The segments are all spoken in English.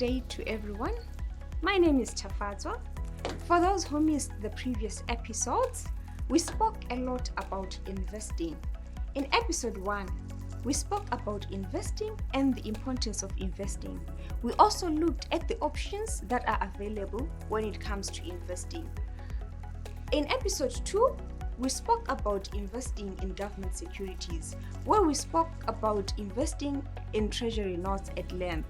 day to everyone. My name is Tafazo. For those who missed the previous episodes, we spoke a lot about investing. In episode 1, we spoke about investing and the importance of investing. We also looked at the options that are available when it comes to investing. In episode 2, we spoke about investing in government securities, where we spoke about investing in treasury notes at length.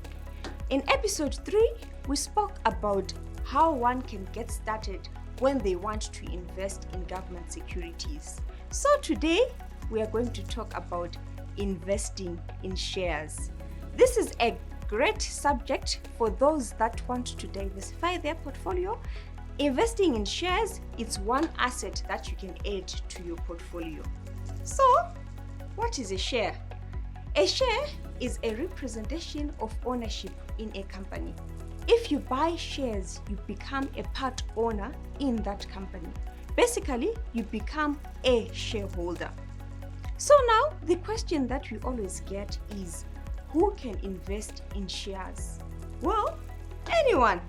In episode 3, we spoke about how one can get started when they want to invest in government securities. So today, we are going to talk about investing in shares. This is a great subject for those that want to diversify their portfolio. Investing in shares is one asset that you can add to your portfolio. So, what is a share? A share is a representation of ownership in a company. If you buy shares, you become a part owner in that company. Basically, you become a shareholder. So now, the question that we always get is, who can invest in shares? Well, anyone.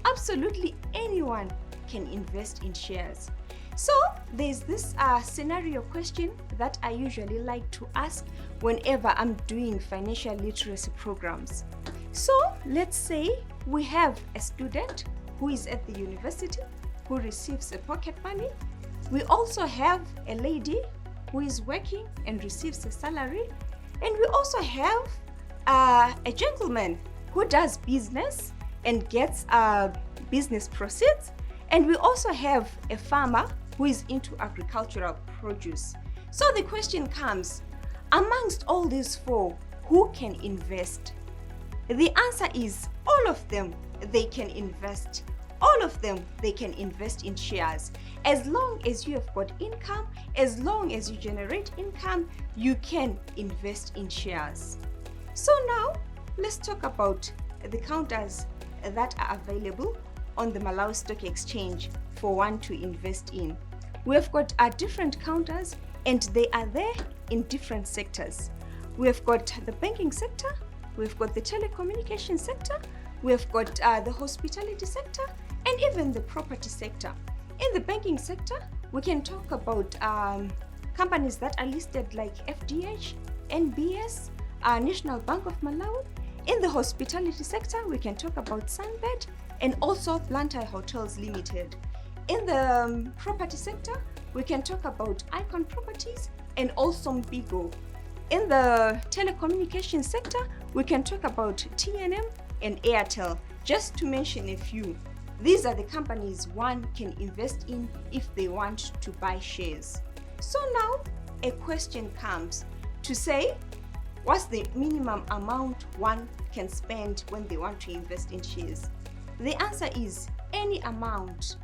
Absolutely anyone can invest in shares. So there's this scenario question that I usually like to ask whenever I'm doing financial literacy programs. So let's say we have a student who is at the university who receives a pocket money. We also have a lady who is working and receives a salary. And we also have a gentleman who does business and gets business proceeds. And we also have a farmer who is into agricultural produce. So the question comes, amongst all these four, who can invest? The answer is all of them, they can invest. All of them, they can invest in shares. As long as you have got income, as long as you generate income, you can invest in shares. So now, let's talk about the counters that are available on the Malawi Stock Exchange for one to invest in. We have got different counters and they are there in different sectors. We have got the banking sector, we've got the telecommunication sector, we have got the hospitality sector, and even the property sector. In the banking sector, we can talk about companies that are listed like FDH, NBS, National Bank of Malawi. In the hospitality sector, we can talk about Sunbed and also Blantyre Hotels Limited. In the property sector, we can talk about Icon Properties and also Mbigo. In the telecommunication sector, we can talk about TNM and Airtel, just to mention a few. These are the companies one can invest in if they want to buy shares. So now a question comes to say, what's the minimum amount one can spend when they want to invest in shares? The answer is any amount.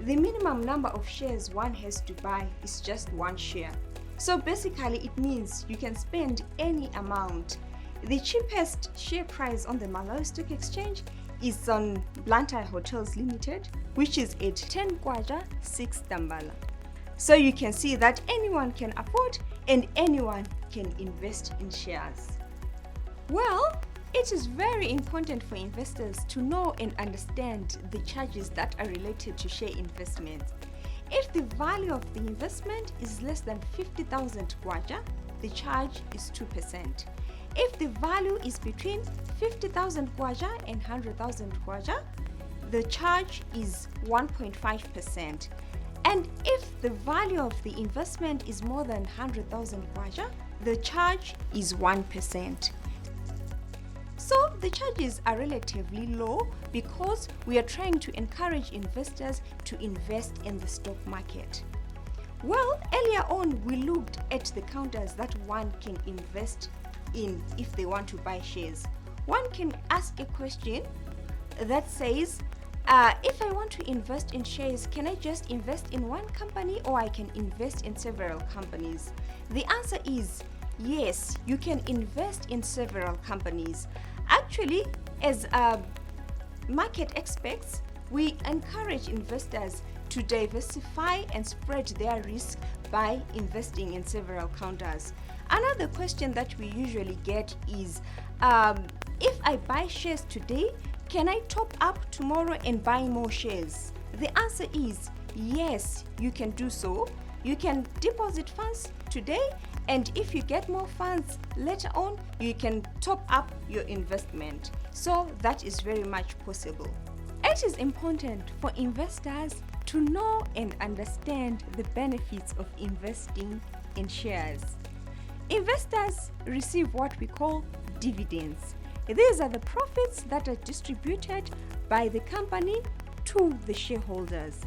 The minimum number of shares one has to buy is just one share. So basically it means you can spend any amount. The cheapest share price on the Malawi Stock Exchange is on Blantyre Hotels Limited, which is at 10 kwacha 6 tambala. So you can see that anyone can afford and anyone can invest in shares. Well, it is very important for investors to know and understand the charges that are related to share investments. If the value of the investment is less than 50,000 kwacha, the charge is 2%. If the value is between 50,000 kwacha and 100,000 kwacha, the charge is 1.5%. And if the value of the investment is more than 100,000 kwacha, the charge is 1%. So the charges are relatively low because we are trying to encourage investors to invest in the stock market. Well, earlier on we looked at the counters that one can invest in if they want to buy shares. One can ask a question that says, if I want to invest in shares, can I just invest in one company or I can invest in several companies? The answer is yes, you can invest in several companies. Actually, as market experts, we encourage investors to diversify and spread their risk by investing in several counters. Another question that we usually get is, if I buy shares today, Can I top up tomorrow and buy more shares? The answer is yes, you can do so. You can deposit funds today, and if you get more funds later on, you can top up your investment. So that is very much possible. It is important for investors to know and understand the benefits of investing in shares. Investors receive what we call dividends. These are the profits that are distributed by the company to the shareholders.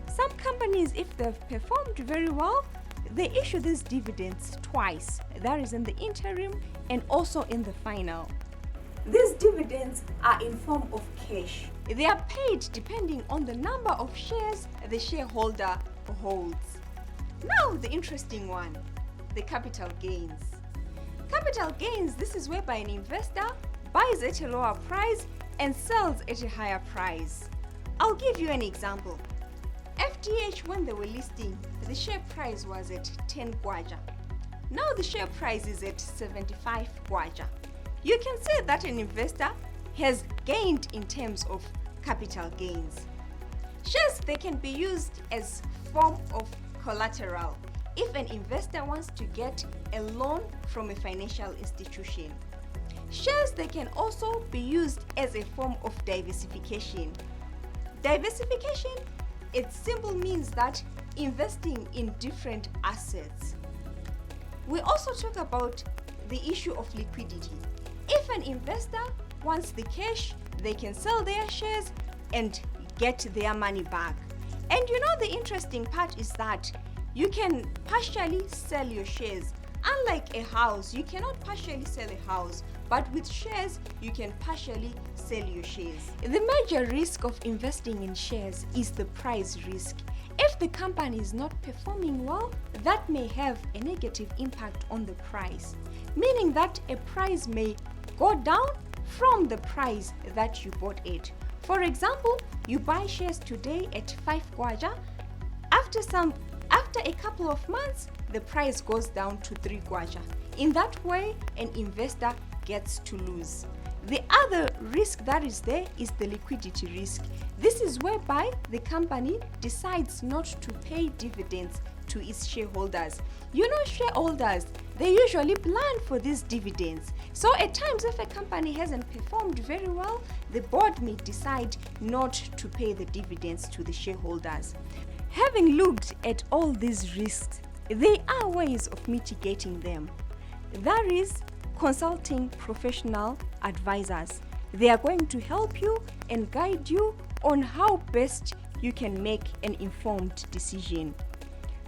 Some companies, if they've performed very well, they issue these dividends twice. That is in the interim and also in the final. These dividends are in form of cash. They are paid depending on the number of shares the shareholder holds. Now the interesting one, the capital gains. Capital gains, this is whereby an investor buys at a lower price and sells at a higher price. I'll give you an example. FTH, when they were listing, the share price was at 10 kwacha. Now the share price is at 75 kwacha. You can say that an investor has gained in terms of capital gains. Shares, they can be used as form of collateral if an investor wants to get a loan from a financial institution. Shares, they can also be used as a form of diversification. Diversification, it simply means that investing in different assets. We also talk about the issue of liquidity. If an investor wants the cash, they can sell their shares and get their money back. And you know, the interesting part is that you can partially sell your shares. Unlike a house, you cannot partially sell a house, but with shares, you can partially sell your shares. The major risk of investing in shares is the price risk. If the company is not performing well, that may have a negative impact on the price, meaning that a price may go down from the price that you bought it. For example, you buy shares today at 5 kwacha. After a couple of months, the price goes down to 3 kwacha. In that way, an investor gets to lose. The other risk that is there is the liquidity risk. This is whereby the company decides not to pay dividends to its shareholders. You know, shareholders, they usually plan for these dividends. So at times, if a company hasn't performed very well, the board may decide not to pay the dividends to the shareholders. Having looked at all these risks, there are ways of mitigating them. That is, consulting professional advisors. They are going to help you and guide you on how best you can make an informed decision.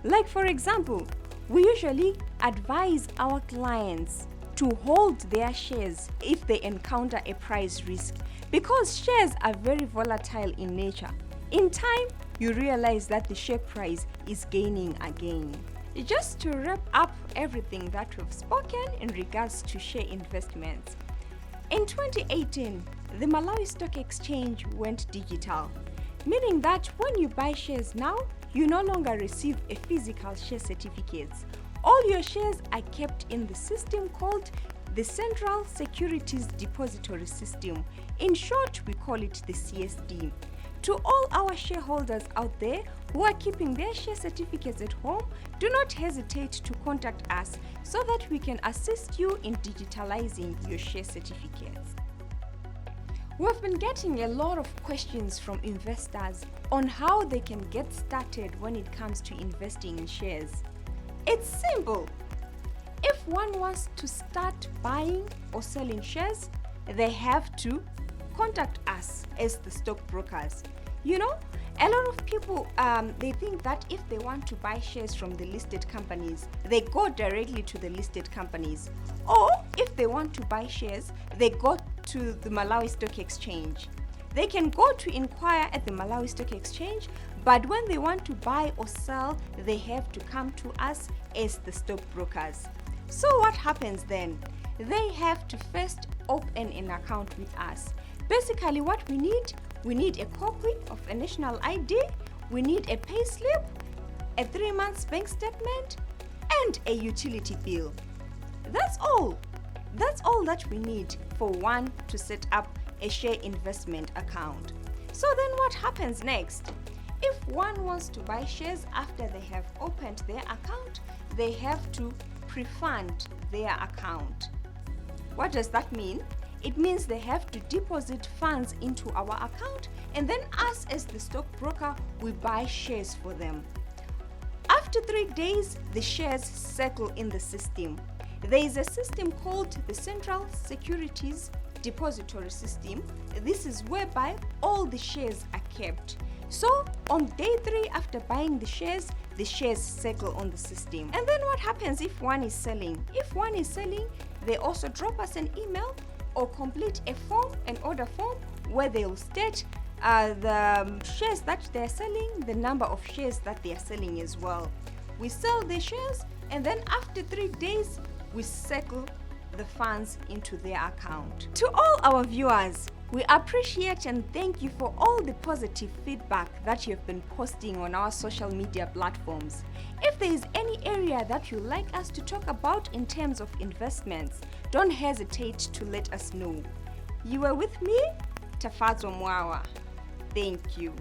Like, for example, we usually advise our clients to hold their shares if they encounter a price risk, because shares are very volatile in nature. In time, you realize that the share price is gaining again. Just to wrap up everything that we've spoken in regards to share investments. In 2018, the Malawi Stock Exchange went digital, meaning that when you buy shares now, you no longer receive a physical share certificate. All your shares are kept in the system called the Central Securities Depository System. In short, we call it the CSD. To all our shareholders out there who are keeping their share certificates at home, do not hesitate to contact us so that we can assist you in digitalizing your share certificates. We've been getting a lot of questions from investors on how they can get started when it comes to investing in shares. It's simple. If one wants to start buying or selling shares, they have to contact us as the stockbrokers. You know, a lot of people, they think that if they want to buy shares from the listed companies, they go directly to the listed companies. Or if they want to buy shares, they go to the Malawi Stock Exchange. They can go to inquire at the Malawi Stock Exchange, but when they want to buy or sell, they have to come to us as the stockbrokers. So what happens then? They have to first open an account with us. Basically, what we need a copy of a national ID, we need a payslip, a 3-month bank statement, and a utility bill. That's all. That's all that we need for one to set up a share investment account. So then what happens next? If one wants to buy shares after they have opened their account, they have to pre-fund their account. What does that mean? It means they have to deposit funds into our account, and then us as the stockbroker, we buy shares for them. After 3 days, the shares settle in the system. There is a system called the Central Securities Depository System. This is whereby all the shares are kept. So on day 3 after buying the shares settle on the system. And then what happens if one is selling? If one is selling, they also drop us an email or complete a form, an order form, where they will state the shares that they're selling, the number of shares that they are selling as well. We sell the shares, and then after 3 days, we settle the funds into their account. To all our viewers, we appreciate and thank you for all the positive feedback that you have been posting on our social media platforms. If there is any area that you'd like us to talk about in terms of investments, don't hesitate to let us know. You were with me, Tafazo Mwawa. Thank you.